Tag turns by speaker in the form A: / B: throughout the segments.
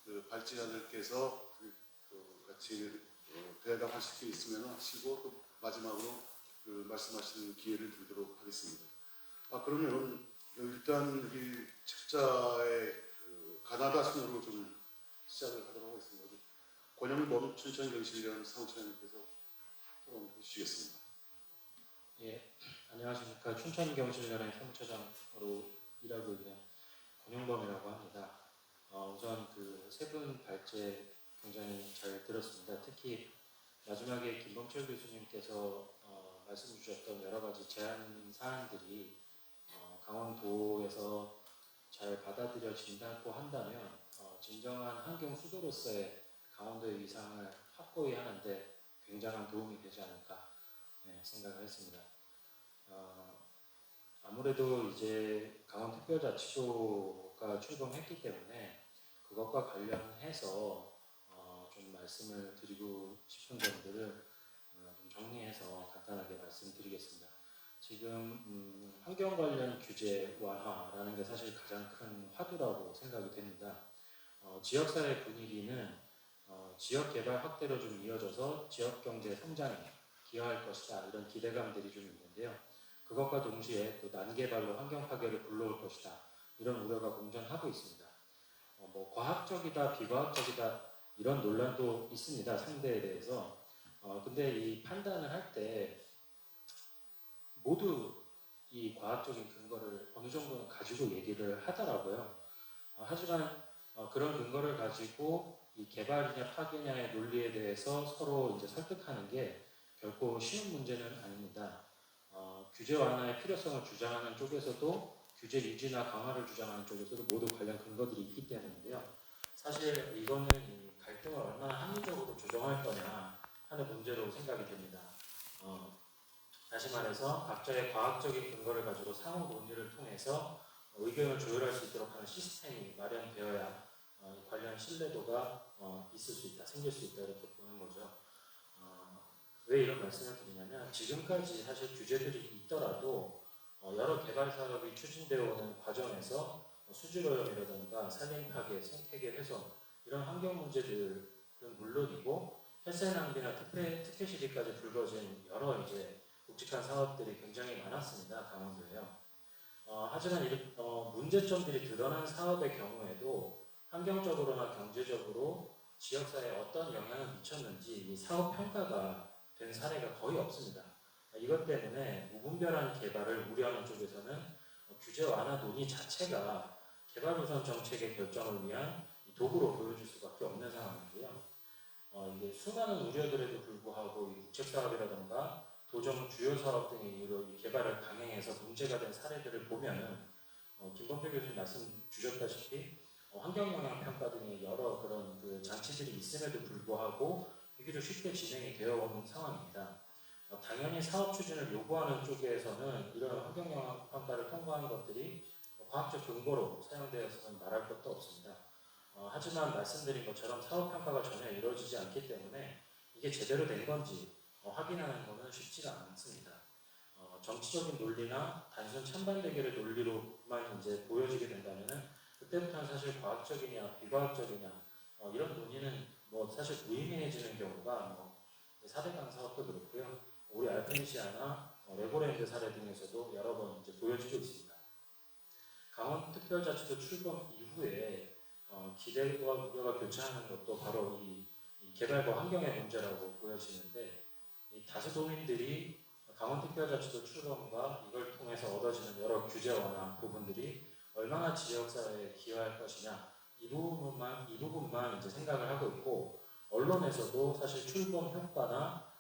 A: 그 발제자들께서 같이 대담하실 게 있으면 하시고 또 마지막으로 그 말씀하시는 기회를 드리도록 하겠습니다. 그러면 일단 이 책자의 가나다 순으로 좀 시작을 하도록 하겠습니다. 권영범 춘천경실련 사무처장님께서 토론해 주시겠습니다.
B: 예, 안녕하십니까. 춘천경실련의 사무처장으로 일하고 있는 권영범이라고 합니다. 우선 그 세 분 발제 굉장히 잘 들었습니다. 특히 마지막에 김범철 교수님께서 말씀 주셨던 여러 가지 제안 사안들이 강원도에서 잘 받아들여진다고 한다면 진정한 환경 수도로서의 강원도의 위상을 확고히 하는데 굉장한 도움이 되지 않을까 생각을 했습니다. 아무래도 이제 강원특별자치도가 출범했기 때문에 그것과 관련해서 좀 말씀을 드리고 싶은 점들을 좀 정리해서 간단하게 말씀드리겠습니다. 지금 환경 관련 규제 완화라는 게 사실 가장 큰 화두라고 생각이 됩니다. 지역사회 분위기는 지역 개발 확대로 좀 이어져서 지역 경제 성장에 기여할 것이다, 이런 기대감들이 좀 있는데요. 그것과 동시에 또 난개발로 환경 파괴를 불러올 것이다, 이런 우려가 공존하고 있습니다. 과학적이다, 비과학적이다, 이런 논란도 있습니다, 상대에 대해서. 근데 이 판단을 할 때 모두 이 과학적인 근거를 어느 정도는 가지고 얘기를 하더라고요. 하지만 그런 근거를 가지고 이 개발이냐 파괴냐의 논리에 대해서 서로 이제 설득하는 게 결코 쉬운 문제는 아닙니다. 규제 완화의 필요성을 주장하는 쪽에서도 규제 유지나 강화를 주장하는 쪽에서도 모두 관련 근거들이 있기 때문인데요. 사실 이거는 이 갈등을 얼마나 합리적으로 조정할 거냐 하는 문제로 생각이 됩니다. 다시 말해서 각자의 과학적인 근거를 가지고 상호 논의를 통해서 의견을 조율할 수 있도록 하는 시스템이 마련되어야 관련 신뢰도가 있을 수 있다, 생길 수 있다, 이렇게 보는 거죠. 왜 이런 말씀을 드리냐면, 지금까지 사실 규제들이 있더라도 여러 개발 사업이 추진되어 오는 과정에서 수질오염이라든가 산림 파괴, 생태계 훼손, 이런 환경 문제들은 물론이고 폐쇄 낭비나 특혜 시비까지 불거진 여러 이제 굵직한 사업들이 굉장히 많았습니다, 강원도에요. 하지만 문제점들이 드러난 사업의 경우에도 환경적으로나 경제적으로 지역사회에 어떤 영향을 미쳤는지 이 사업 평가가 된 사례가 거의 없습니다. 이것 때문에 무분별한 개발을 우려하는 쪽에서는 규제 완화 논의 자체가 개발 우선 정책의 결정을 위한 도구로 보여줄 수밖에 없는 상황이고요. 이게 수많은 우려들에도 불구하고 이 국책 사업이라든가 도정 주요 사업 등의 이유로 이 개발을 강행해서 문제가 된 사례들을 보면은 김범필 교수님 말씀 주셨다시피 환경 영향 평가 등의 여러 그런 그 장치들이 있음에도 불구하고 비교적 쉽게 진행이 되어 오는 상황입니다. 당연히 사업 추진을 요구하는 쪽에서는 이런 환경 영향 평가를 통과한 것들이 과학적 근거로 사용되었으면 말할 것도 없습니다. 하지만 말씀드린 것처럼 사업 평가가 전혀 이루어지지 않기 때문에 이게 제대로 된 건지 확인하는 것은 쉽지가 않습니다. 정치적인 논리나 단순 찬반 대결의 논리로만 이제 보여지게 된다면은 그때부터는 사실 과학적이냐 비과학적이냐 이런 논의는 사실 무의미해지는 경우가 4대강 사업도 그렇고요. 우리 알펜시아나 레고랜드 사례 등에서도 여러 번 이제 보여지고 있습니다. 강원특별자치도 출범 이후에 기대와 우려가 교차하는 것도 바로 이 개발과 환경의 문제라고 보여지는데, 이 다수도민들이 강원특별자치도 출범과 이걸 통해서 얻어지는 여러 규제 완화 부분들이 얼마나 지역사회에 기여할 것이냐, 이 부분만 이제 생각을 하고 있고, 언론에서도 사실 출범 효과나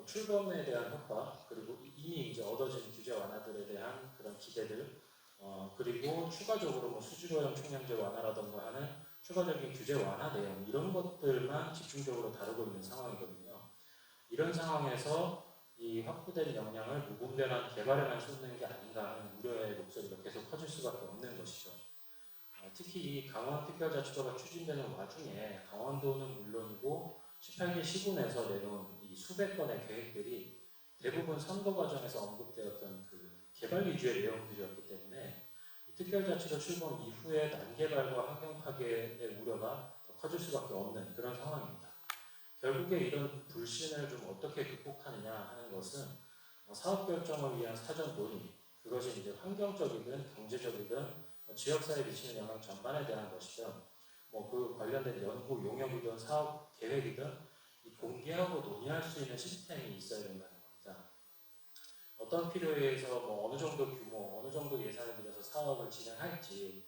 B: 출범에 대한 효과, 그리고 이미 이제 얻어진 규제 완화들에 대한 그런 기대들, 그리고 추가적으로 수질오염 총량제 완화라던가 하는 추가적인 규제 완화 내용, 이런 것들만 집중적으로 다루고 있는 상황이거든요. 이런 상황에서 이 확보된 역량을 무분별한 개발에만 쏟는 게 아닌가 하는 우려의 목소리가 계속 커질 수밖에 없는 것이죠. 특히 이 강원특별자치도가 추진되는 와중에 강원도는 물론이고 18개 시군에서 내놓은 이 수백 건의 계획들이 대부분 선거 과정에서 언급되었던 그 개발 위주의 내용들이었기 때문에 특별자치도 출범 이후에 난개발과 환경 파괴의 우려가 더 커질 수밖에 없는 그런 상황입니다. 결국에 이런 불신을 좀 어떻게 극복하느냐 하는 것은 사업 결정을 위한 사전 논의, 그것이 이제 환경적이든 경제적이든 지역사회에 미치는 영향 전반에 대한 것이든 그 관련된 연구 용역이든 사업 계획이든 이 공개하고 논의할 수 있는 시스템이 있어야 된다는 겁니다. 어떤 필요에 의해서 어느 정도 규모, 어느 정도 예산을 들여서 사업을 진행할지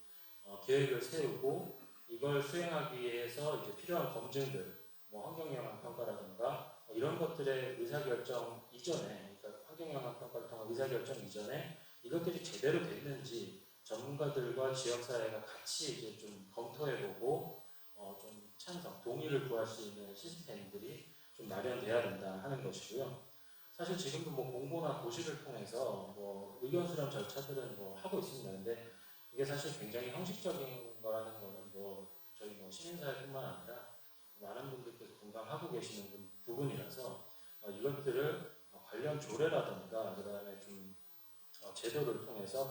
B: 계획을 세우고 이걸 수행하기 위해서 이제 필요한 검증들, 환경영향 평가라든가 이런 것들의 의사결정 이전에, 그러니까 환경영향 평가를 통한 의사결정 이전에 이것들이 제대로 됐는지 전문가들과 지역사회가 같이 이제 좀 검토해보고 좀 찬성, 동의를 구할 수 있는 시스템들이 좀 마련돼야 된다 하는 것이고요. 사실 지금도 공고나 고시를 통해서 의견 수렴 절차들은 하고 있습니다. 근데 이게 사실 굉장히 형식적인 거라는 거는 저희 시민사회뿐만 아니라 많은 분들께서 공감하고 계시는 부분이라서 이것들을 관련 조례라든가 그다음에 좀 제도를 통해서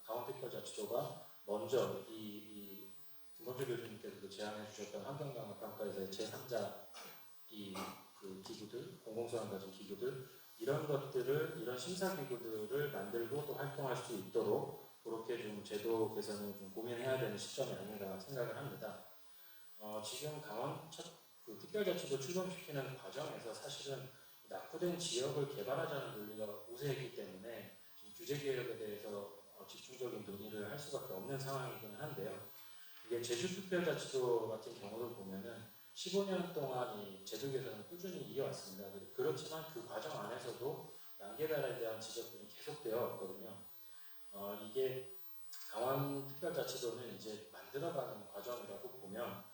B: 강원특별자치도가 먼저 이 김범주 교수님께서도 제안해 주셨던 환경영향평가에서의 제3자 그 기구들, 공공성을 가진 기구들 이런 것들을 이런 심사 기구들을 만들고 또 활동할 수 있도록 그렇게 좀 제도 개선을 좀 고민해야 되는 시점이 아닌가 생각을 합니다. 지금 그 특별자치도 출범시키는 과정에서 사실은 낙후된 지역을 개발하자는 논리가 우세했기 때문에 지금 규제 개혁에 대해서 집중적인 논의를 할 수밖에 없는 상황이기는 한데요. 이게 제주특별자치도 같은 경우를 보면은 15년 동안 이 제도 개선을 꾸준히 이어왔습니다. 그렇지만 그 과정 안에서도 난개발에 대한 지적들이 계속되어 왔거든요. 이게 강원특별자치도는 이제 만들어가는 과정이라고 보면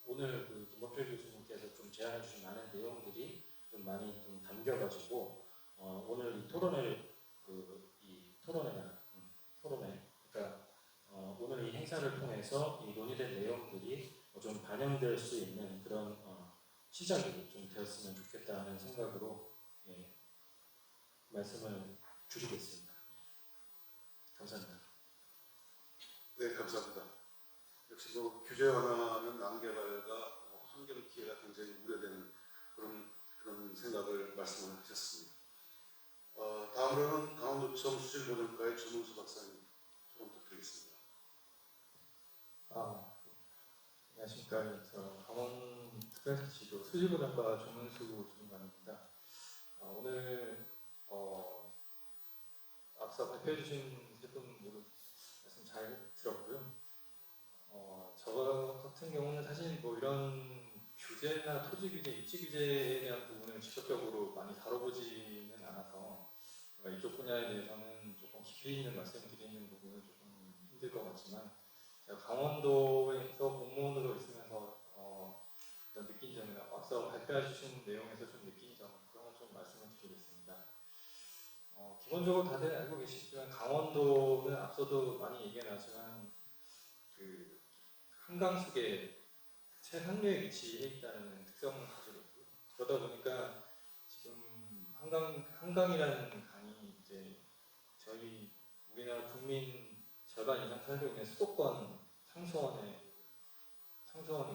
B: 오늘 김범철 교수님께서 좀 제안해 주신 많은 내용들이 좀 많이 좀 담겨가지고 오늘 이 토론회 그러니까 오늘 이 행사를 통해서 이 논의된 내용들이 좀 반영될 수 있는 그런 시작이 좀 되었으면 좋겠다는 생각으로 말씀을 드리겠습니다. 감사합니다.
A: 네, 감사합니다. 역시 규제 완화는 난개발과 환경 피해가 굉장히 우려되는 그런 생각을 말씀을 하셨습니다. 다음으로는 강원도청 수질보전과의 조문수 박사님 조금 부탁드리겠습니다.
C: 안녕하십니까. 저 강원특별자치도 수질보전과 조문수 주무관입니다. 오늘 앞서 발표해주신 세 분 모두 말씀 잘 들었고요. 저 같은 경우는 사실 이런 규제나 토지 규제, 입지 규제에 대한 부분을 직접적으로 많이 다뤄보지는 않아서 이쪽 분야에 대해서는 조금 깊이 있는 말씀드리는 부분은 조금 힘들 것 같지만 제가 강원도에서 공무원으로 있으면서 어떤 느낀 점이나 앞서 발표해 주신 내용에서 좀 느낀 점 그런 건 좀 말씀을 드리겠습니다. 기본적으로 다들 알고 계시지만 강원도는 앞서도 많이 얘기가 나왔지만 그 한강속에 최상류에 위치해 있다는 특성을 가지고 있고요. 그러다 보니까 지금 한강이라는 강이 이제 저희 우리나라 국민 절반 이상 살고 있는 수도권 상수원에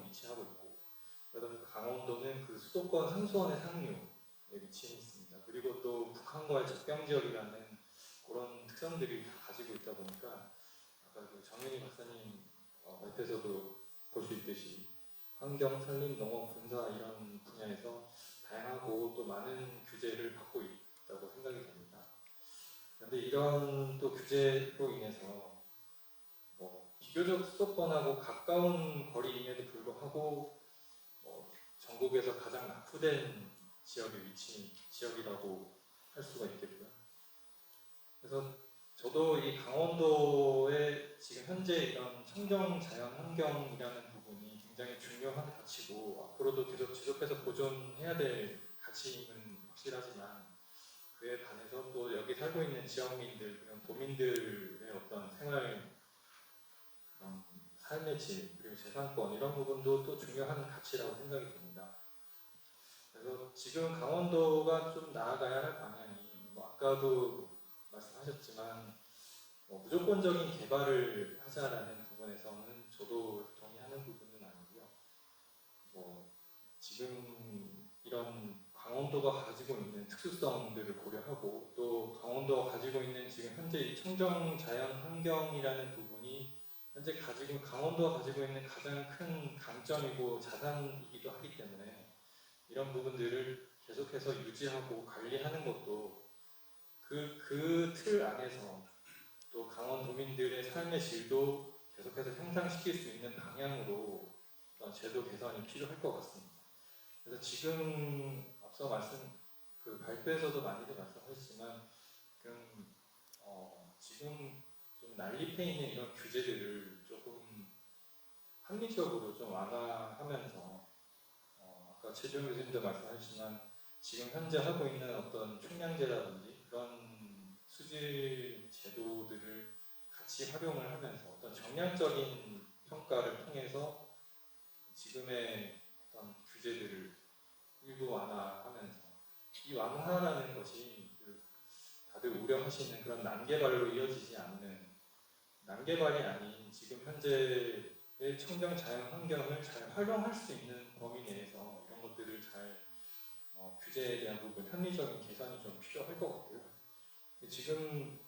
C: 위치하고 있고, 그러다 보니까 강원도는 그 수도권 상수원의 상류에 위치해 있습니다. 그리고 또 북한과의 접경 지역이라는 그런 특성들이 다 가지고 있다 보니까 아까 정윤희 박사님 발표에서도 볼 수 있듯이 환경, 산림, 농업, 군사 이런 분야에서 다양하고 또 많은 규제를 받고 있다고 생각이 됩니다. 그런데 이런 또 규제로 인해서 비교적 수도권하고 가까운 거리임에도 불구하고 전국에서 가장 낙후된 지역에 위치한 지역이라고 할 수가 있겠고요. 그래서 저도 이 강원도의 지금 현재 이런 청정 자연 환경이라는 부분이 굉장히 중요한 가치고 앞으로도 계속 지속해서 보존해야 될 가치임은 확실하지만 그에 반해서 또 여기 살고 있는 지역민들, 그런 도민들의 어떤 생활, 삶의 질, 그리고 재산권 이런 부분도 또 중요한 가치라고 생각이 듭니다. 그래서 지금 강원도가 좀 나아가야 할 방향이 아까도 말씀하셨지만 무조건적인 개발을 하자라는 부분에서는 저도 동의하는 부분은 아니고요. 지금 이런 강원도가 가지고 있는 특수성들을 고려하고 또 강원도가 가지고 있는 지금 현재 이 청정 자연 환경이라는 부분이 현재 강원도가 가지고 있는 가장 큰 강점이고 자산이기도 하기 때문에 이런 부분들을 계속해서 유지하고 관리하는 것도 그 틀 안에서 또 강원도민들의 삶의 질도 계속해서 향상시킬 수 있는 방향으로 어떤 제도 개선이 필요할 것 같습니다. 그래서 지금 앞서 발표에서도 많이들 말씀하셨지만 지금 좀 난립해 있는 이런 규제들을 조금 합리적으로 좀 완화하면서 아까 최종 교수님도 말씀하셨지만 지금 현재 하고 있는 어떤 총량제라든지 그런 수질 제도들을 같이 활용을 하면서 어떤 정량적인 평가를 통해서 지금의 어떤 규제들을 일부 완화하면서 이 완화라는 것이 다들 우려하시는 그런 난개발로 이어지지 않는 난개발이 아닌 지금 현재의 청정 자연 환경을 잘 활용할 수 있는 범위 내에서 이런 것들을 잘 규제에 대한 부분 합리적인 개선이 좀 필요할 것 같고요. 지금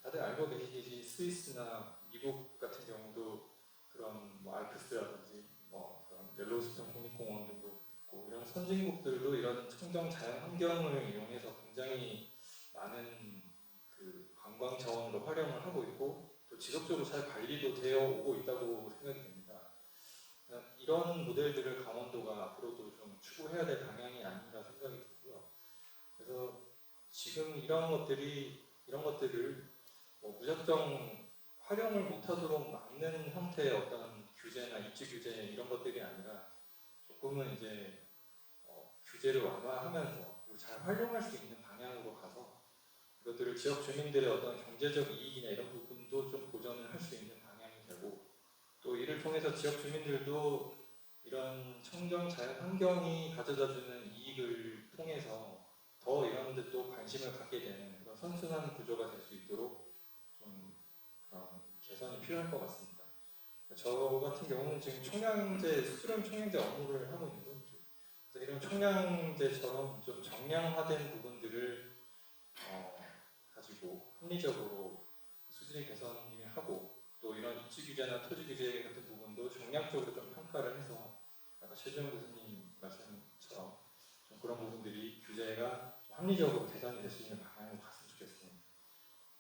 C: 다들 알고 계시듯이 스위스나 미국 같은 경우도 그런 알프스라든지 그런 옐로우스톤 국립공원 등도 있고 이런 선진국들도 이런 청정 자연 환경을 이용해서 굉장히 많은 관광 자원으로 활용을 하고 있고 또 지속적으로 잘 관리도 되어 오고 있다고 생각이 됩니다. 이런 모델들을 강원도가 앞으로도 좀 추구해야 될 방향이 아닌가 생각이 들고요. 그래서 지금 이런 것들을 무작정 활용을 못하도록 막는 형태의 어떤 규제나 입지 규제 이런 것들이 아니라 조금은 이제 규제를 완화하면서 그리고 잘 활용할 수 있는 방향으로 가서 이것들을 지역 주민들의 어떤 경제적 이익이나 이런 부분도 좀 보전을 할 수 있는 방향이 되고 또 이를 통해서 지역 주민들도 이런 청정 자연 환경이 가져다주는 이익을 통해서 더 이런 데 또 관심을 갖게 되는 그런 선순환 구조가 될 수 있도록 좀 개선이 필요할 것 같습니다. 저 같은 경우는 지금 수렴 총량제 업무를 하고 있는데 그래서 이런 총량제처럼 좀 정량화된 부분들을 가지고 합리적으로 수질 개선을 하고 또 이런 입지 규제나 토지 규제 같은 부분도 정량적으로 좀 평가를 해서 아까 최주영 교수님 말씀처럼 좀 그런 부분들이 규제가 합리적으로 개선이 될 수 있는 방향으로 갔으면 좋겠습니다.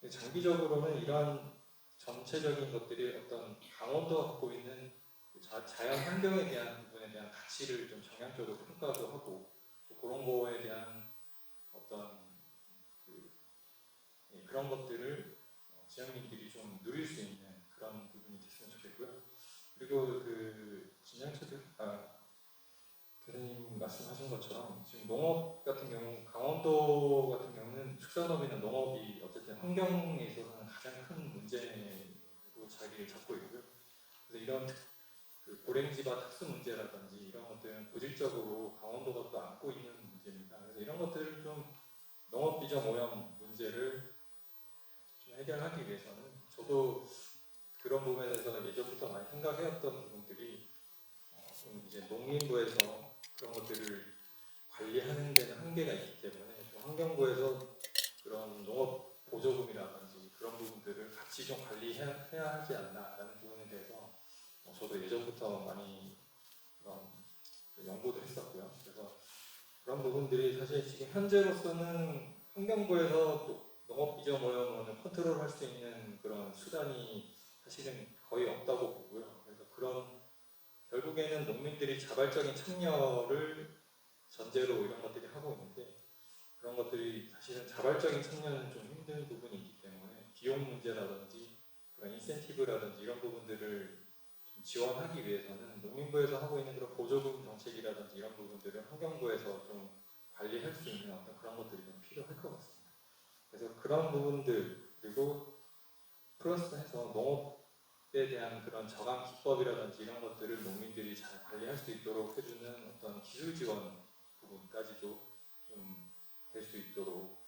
C: 장기적으로는 이런 전체적인 것들이 어떤 강원도가 갖고 있는 자연 환경에 대한 부분에 대한 가치를 좀 정량적으로 평가도 하고 또 그런 거에 대한 어떤 그런 것들을 지역민들이 좀 누릴 수 있는 그런 부분이 됐으면 좋겠고요. 그리고 진양철 교수님 말씀하신 것처럼 지금 농업 같은 경우 강원도 같은 경우는 축산업이나 농업이 어쨌든 환경에 있어서는 가장 큰 문제로 자리를 잡고 있고요. 그래서 이런 고랭지바 특수 문제라든지 이런 것들은 고질적으로 강원도가 또 안고 있는 문제입니다. 그래서 이런 것들을 좀 농업 비전 오염 문제를 좀 해결하기 위해서는 저도 그런 부분에서 예전부터 많이 생각해왔던 부분들이 좀 이제 농림부에서 그런 것들을 관리하는 데는 한계가 있기 때문에 좀 환경부에서 그런 농업 보조금이라든지 그런 부분들을 같이 좀 관리해야 하지 않나라는 부분에 대해서 저도 예전부터 많이 그런 연구도 했었고요. 그래서 그런 부분들이 사실 지금 현재로서는 환경부에서 농업 비전 오염을 컨트롤할 수 있는 그런 수단이 사실은 거의 없다고 보고요. 그래서 결국에는 농민들이 자발적인 참여를 전제로 이런 것들이 하고 있는데 그런 것들이 사실은 자발적인 참여는 좀 힘든 부분이 있기 때문에 비용 문제라든지 그런 인센티브라든지 이런 부분들을 좀 지원하기 위해서는 농림부에서 하고 있는 그런 보조금 정책이라든지 이런 부분들을 환경부에서 좀 관리할 수 있는 어떤 그런 것들이 좀 필요할 것 같습니다. 그래서 그런 부분들 그리고 플러스해서 농업에 대한 그런 저감 기법이라든지 이런 것들을 농민들이 잘 관리할 수 있도록 해주는 어떤 기술 지원 부분까지도 좀 될 수 있도록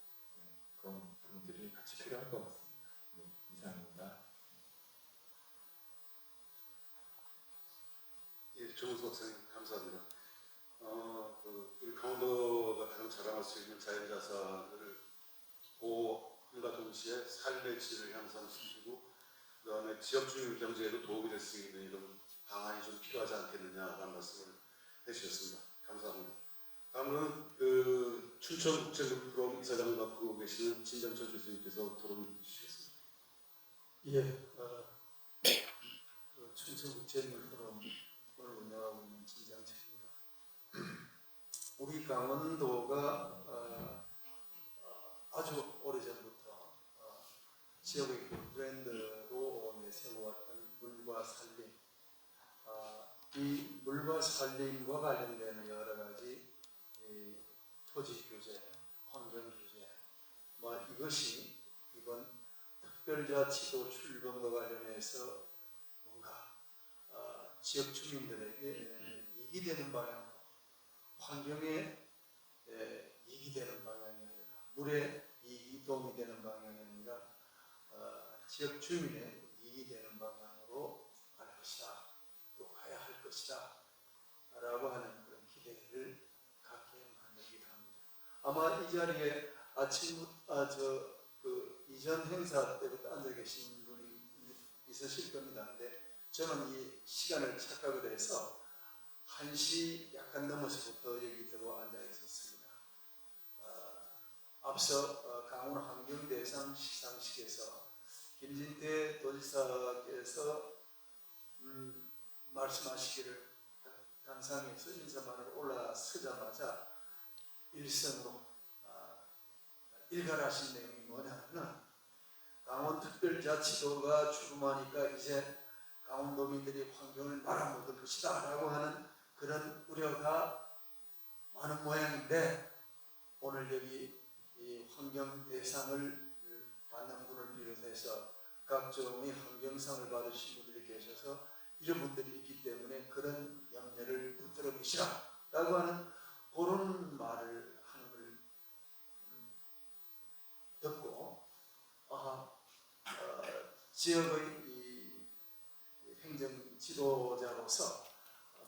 C: 그런 부분들이 같이 필요할 것 같습니다. 네, 이상입니다.
A: 예, 조은석 선생님 감사합니다. 우리 강원도가 가장 자랑할 수 있는 자연자산을 보호함과 동시에 삶의 질을 향상시키고 그다음에 지역주민 경제에도 도움이 될 수 있는 이런 방안이 좀 필요하지 않겠느냐라는 말씀을 해주셨습니다. 감사합니다. 다음은 춘천국제물프로그램 이사장을 맡고 계시는 진정철 교수님께서 토론해 주시겠습니다.
D: 예, 춘천국제물프로그램을 운영하고 있는 진장철입니다. 우리 강원도가 아주 오래전부터 지역의 그 브랜드로 내세워왔던 물과 산림, 이 물과 산림과 관련된 여러 가지 토지 규제, 환경 규제, 이것이 이번 특별자치도 출범과 관련해서 뭔가 지역 주민들에게 이익이 되는 방향, 환경에 이익이 되는 방향이 아니라 물에 이익이 도움이 되는 방향이 아니라 지역 주민의 이익이 되는 방향으로 갈 것이다, 또 가야 할 것이다 라고 하는 그런 기대를 갖게 만들기도 합니다. 아마 이 자리에 아침부터 이전 행사 때부터 앉아 계신 분이 있으실 겁니다. 근데 저는 이 시간을 착각을 해서 1시 약간 넘어서부터 여기 들어와 앉아 있었습니다. 앞서 강원 환경대상 시상식에서 김진태 도지사께서 말씀하시기를 단상에서 인사만으로 올라서자마자 일성으로 일갈하신 내용이 뭐냐면 강원특별자치도가 출범하니까 이제 강원도민들이 환경을 말아먹을 것이다 라고 하는 그런 우려가 많은 모양인데, 오늘 여기 이 환경 대상을 받는 분을 비롯해서 각종의 환경상을 받으신 분들이 계셔서 이런 분들이 있기 때문에 그런 염려를 붙들어 계시라 라고 하는 그런 말을 하는 걸 듣고 지역의 이 행정 지도자로서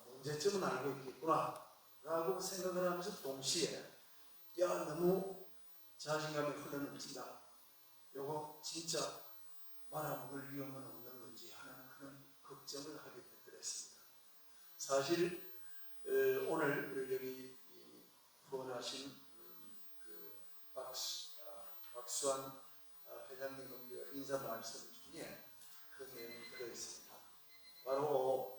D: 문제점은 알고 있겠구나 라고 생각을 하면서 동시에 너무 자신감이 흘러넘친다, 요거 진짜 말아먹을 위험은 없는 건지 하는 그런 걱정을 하게 되더랬습니다. 사실 오늘 여기 후원하신 박수환 회장님의 인사 말씀 중에 그 내용이 들어있습니다. 바로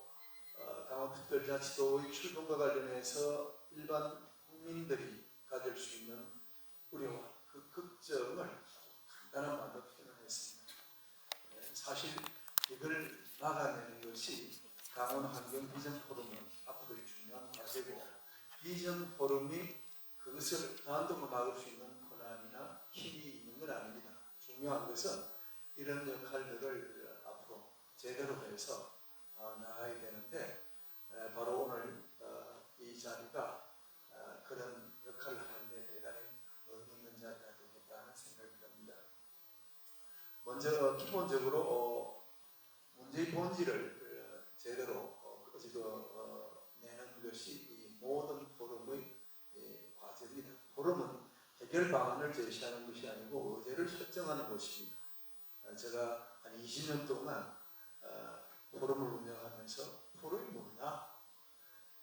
D: 강원특별자치도의 출범과 관련해서 일반 국민들이 가질 수 있는 우려와 그 걱정을 간단한 말로 표현을 했습니다. 사실 이걸 막아내는 것이 강원 환경 비전 포럼은 앞으로의 중요한 과제고, 비전 포럼이 그것을 단독으로 막을 수 있는 권한이나 힘이 있는 건 아닙니다. 중요한 것은 이런 역할들을 앞으로 제대로 해서 나가야 되는데, 바로 오늘 이 자리가 그런 역할을 하는데 대단히 의미 있는 자리가 되겠다는 생각이 듭니다. 먼저 기본적으로 문제의 본질을 제대로 내는 것이 이 모든 포럼의 과제입니다. 포럼은 해결 방안을 제시하는 것이 아니고 의제를 설정하는 것입니다. 제가 한 20년 동안 포럼을 운영하면서 포럼이 뭐냐?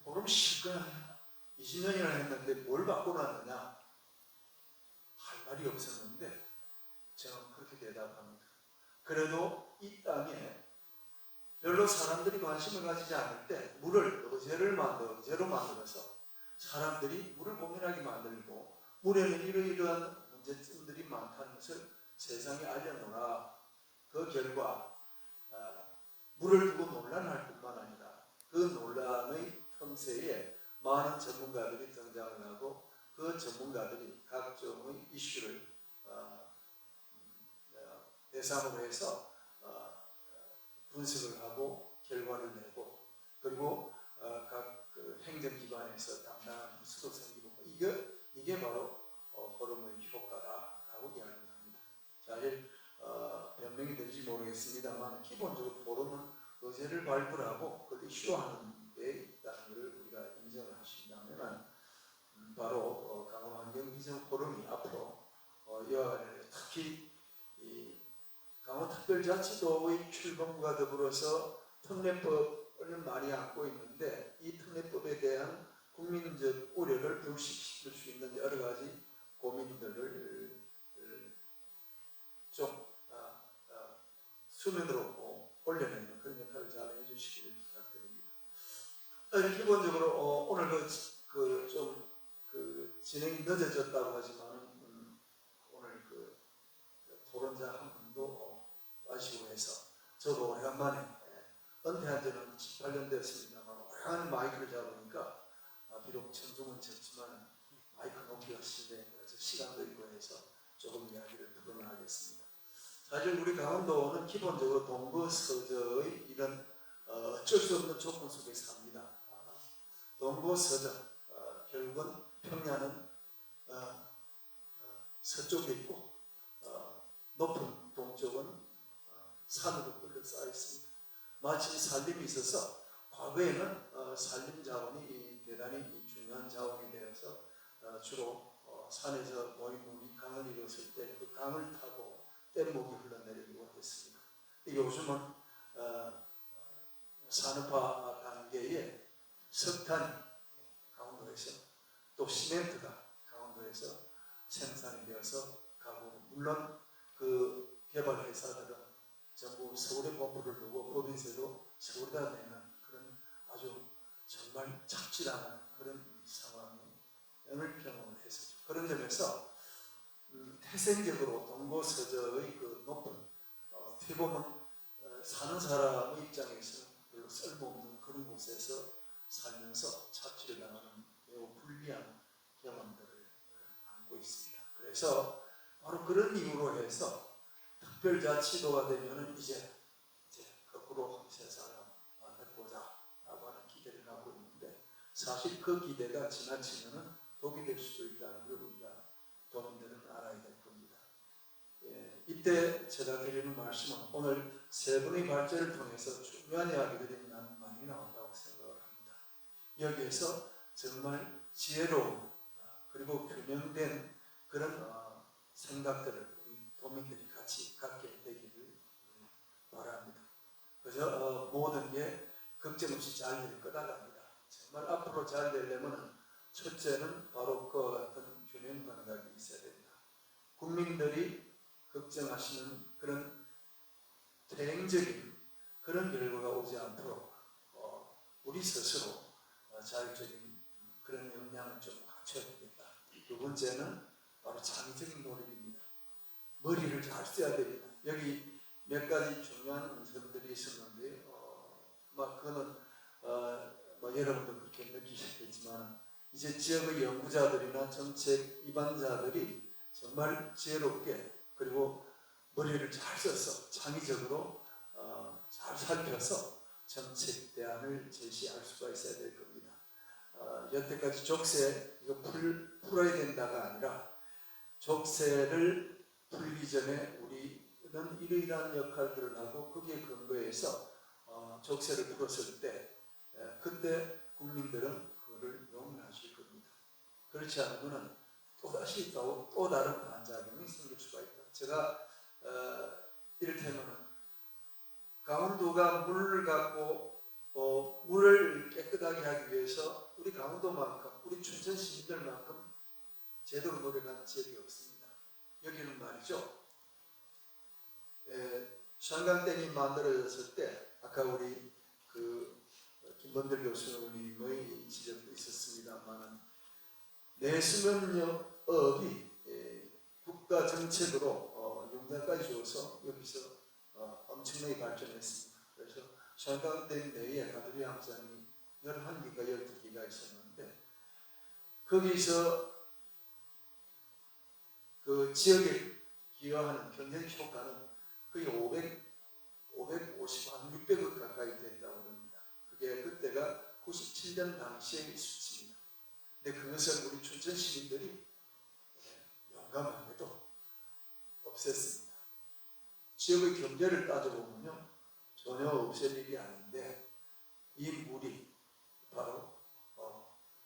D: 포럼 실거냐? 20년이나 했는데 뭘 바꿔놨느냐? 할 말이 없었는데 저는 그렇게 대답합니다. 그래도 이 땅에 별로 사람들이 관심을 가지지 않을 때 물을 의제로 만들어서 사람들이 물을 고민하게 만들고, 물에는 이러이러한 문제점들이 많다는 것을 세상에 알려놓으라. 그 결과 물을 두고 논란할 뿐만 아니라 그 논란의 틈새에 많은 전문가들이 등장을 하고, 그 전문가들이 각종의 이슈를 대상으로 해서 분석을 하고 결과를 내고, 그리고 각 그 행정기관에서 담당한 부서도 생기고, 이게 바로 포럼의 효과다라고 이야기합니다. 사실 변명이 될지 모르겠습니다만 기본적으로 포럼은 의제를 발표하고 그걸 이슈화하는 데 있다는 걸 우리가 인정을 하신다면 바로 강원환경기준 포럼이 앞으로 이와 관련해 특히 이 강원특별자치도의 출범과 더불어서 특례법을 많이 안고 있는데 이 특례법에 대한 국민적 우려를 불식시킬 수 있는 여러 가지 고민들을 좀 수면으로 올려내는 그런 역할을 잘 해주시기를 부탁드립니다. 기본적으로 오늘 그 진행이 늦어졌다고 하지만 오늘 그 토론자 한 분도 빠지고 해서 저도 오래간만에 은퇴한 지는 18년 됐습니다만 오래간만에 마이크를 잡으니까 비록 청중은 적지만 마이크 높이가 실내 그래서 시간도 있고 해서 조금 이야기를 풀어나가겠습니다. 사실 우리 강원도는 기본적으로 동거서저의 이런 어쩔 수 없는 조건 속에 삽니다. 동거서저 결국은 평야는 서쪽에 있고 높은 동쪽은 산으로 둘러싸여 있습니다. 마치 산림이 있어서 과거에는 산림 자원이 대단히 중요한 자원이 되어서 주로 산에서 모인 물이 강을 이뤘을 때 그 강을 타고 뗏목이 흘러내리고 했습니다. 요즘은 산업화 단계에 석탄이 강원도에서 또 시멘트가 강원도에서 생산이 되어서 가고 물론 그 개발 회사들은 전부 서울에 본부를 두고 법인세도 서울에다 내는 그런 아주 정말 착취당하는 그런 상황을 경험을 했었죠. 그런 점에서 태생적으로 동거서저의 그 높은 어떻게 보면 사는 사람의 입장에서는 별로 쓸모없는 그런 곳에서 살면서 착취를 당하는 매우 불리한 경험들을 안고 있습니다. 그래서 바로 그런 이유로 해서 특별자치도가 되면은 이제 거꾸로 세상을 만들고자 라고 하는 기대를 갖고 있는데 사실 그 기대가 지나치면은 독이 될 수도 있다는 걸 우리가 도민들은 알아야 될 겁니다. 이때 제가 드리는 말씀은 오늘 세 분의 발제를 통해서 중요한 이야기들이 많이 나온다고 생각을 합니다. 여기에서 정말 지혜로운 그리고 균형된 그런 생각들을 우리 도민들이 같이 갖게 되기를 바랍니다. 그래서 모든 게 걱정 없이 잘 될 거다 합니다. 정말 앞으로 잘 되려면 첫째는 바로 그와 같은 균형 감각이 있어야 됩니다. 국민들이 걱정하시는 그런 대행적인 그런 결과가 오지 않도록 우리 스스로 자율적인 그런 역량을 좀 갖춰야 되겠다. 두 번째는 바로 창의적인 노력입니다. 머리를 잘 써야 됩니다. 여기 몇 가지 중요한 문서들이 있었는데 그거는 여러분도 그렇게 느끼셨겠지만 이제 지역의 연구자들이나 정책 입안자들이 정말 지혜롭게 그리고 머리를 잘 써서 창의적으로 잘 살펴서 정책 대안을 제시할 수가 있어야 될 겁니다. 여태까지 족쇄 이거 풀어야 된다가 아니라 족쇄를 풀기 전에 우리는 이러이러한 역할들을 하고 거기에 근거해서 족쇄를 풀었을 때 그때 국민들은 그거를 용인하실 겁니다. 그렇지 않으면 또다시 또 다른 반작용이 생길 수가 있다. 제가 이를테면 강원도가 물을 갖고 물을 깨끗하게 하기 위해서 우리 강원도만큼 우리 춘천 시민들만큼 제대로 노력한 지역이 없습니다. 여기는 말이죠. 샹강댐이 만들어졌을 때 아까 우리 그 김범들 교수님의 지적도 있었습니다만 내수면업이 국가 정책으로 용산까지 줘서 여기서 엄청나게 발전했습니다. 그래서 샹강댐 내에 가두리 함장이 11기가 12기가 있었는데 거기서 그 지역에 기여하는 경제 효과는 거의 550, 한 600억 가까이 됐다고 합니다. 그게 그때가 97년 당시의 수치입니다. 근데 그것을 우리 춘천 시민들이 용감하게도 없앴습니다. 지역의 경제를 따져보면요 전혀 없을 일이 아닌데 이 물이 바로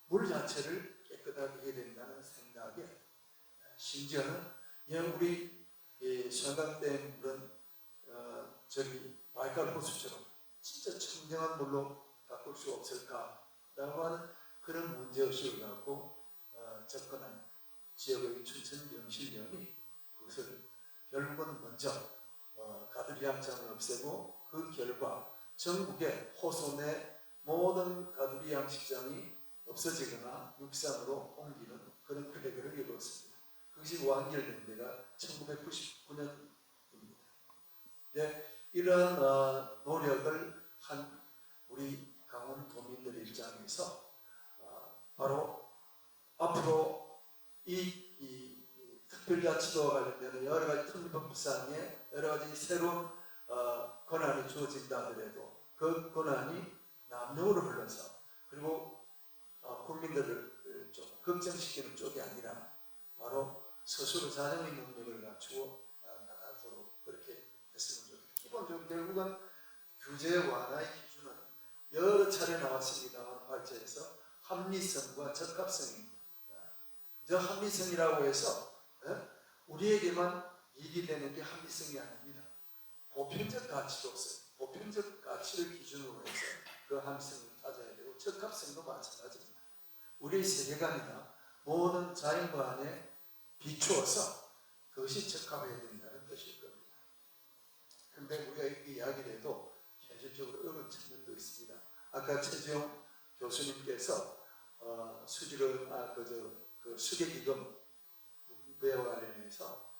D: 물 자체를 깨끗하게 해야 된다는 생각에 심지어는 우리 서강댐 물은 저기 바이칼 호수처럼 진짜 청정한 물로 바꿀 수 없을까라고 하는 그런 문제의식을 갖고 접근한 지역의 춘천경실련이 그것을 결국은 먼저 가두리 양장을 없애고 그 결과 전국의 호수 내 모든 가두리 양식장이 없어지거나 육상으로 옮기는 그런 계획을 이루었습니다. 그것이 완결된 데가 1999년입니다. 이런 노력을 한 우리 강원도민들 입장에서 바로 앞으로 이 특별자치도와 관련된 여러 가지 특별법상에 여러 가지 새로운 권한이 주어진다 하더라도 그 권한이 남용으로 흘러서 그리고 국민들을 좀 걱정시키는 쪽이 아니라 바로 스스로 자정의 능력을 갖추어 나가도록 그렇게 했으면 좋겠습니다. 기본적으로 결국은 규제 완화의 기준은 여러 차례 나왔습니다만 발제에서 합리성과 적합성입니다. 저 합리성이라고 해서 우리에게만 이익이 되는 게 합리성이 아닙니다. 보편적 가치로서 보편적 가치를 기준으로 해서 그 합리성을 찾아야 되고 적합성도 마찬가지입니다. 우리의 세계관이나 모든 자연관에 비추어서 그것이 적합해야 된다는 뜻일 겁니다. 그런데 우리가 이렇게 이야기를 해도 현실적으로 어려운 측면도 있습니다. 아까 최지용 교수님께서 그 수계기금 분배와 관련해서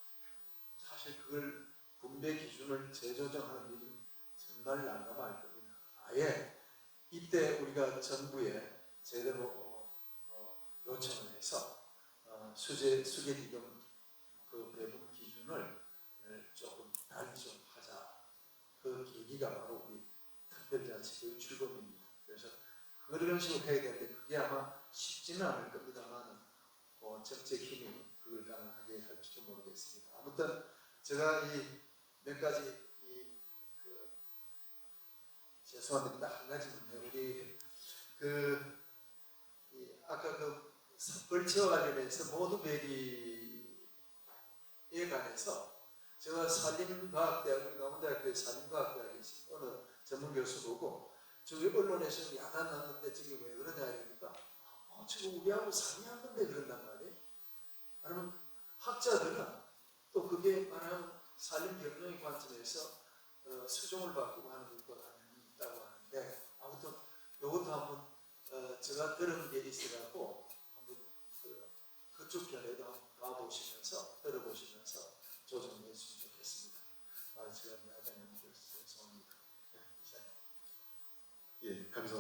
D: 사실 그걸 분배 기준을 재조정하는 일이 정말 난감할 겁니다. 아예 이때 우리가 정부에 제대로 요청을 해서 수계기금 그 배분 기준을 조금 달리 좀 하자. 그 계기가 바로 우리 특별자치의 출범입니다. 그래서 그런 식으로 해야 되는데 그게 아마 쉽지는 않을 겁니다만 정책 힘이 그걸 가능하게 할지도 모르겠습니다. 아무튼 제가 이 몇 가지 죄송한데 딱 한 가지만요. 우리 아까 그 뻘치와 관련해서 모두 배기에 관해서 제가 산림과학대학 우리 강원대학교의 산림과학대학에 있습니다. 어느 전문 교수 보고 저기 언론에서 야단 났는데 저게 왜 그러냐 이러니까 지금 우리하고 상의한 건데 그런단 말이에요. 아니면 학자들은 또 그게 말하는 산림 경영의 관점에서 수종을 바꾸고 하는 것과 관련이 있다고 하는데 아무튼 이것도 한번 제가 들은 게 있어갖고 한번 그쪽 견해도 한번 가보시면서 들어보시면서 조정해 주시면 좋겠습니다. 제가 야단이 죄송합니다.
A: 예, 감사합니다.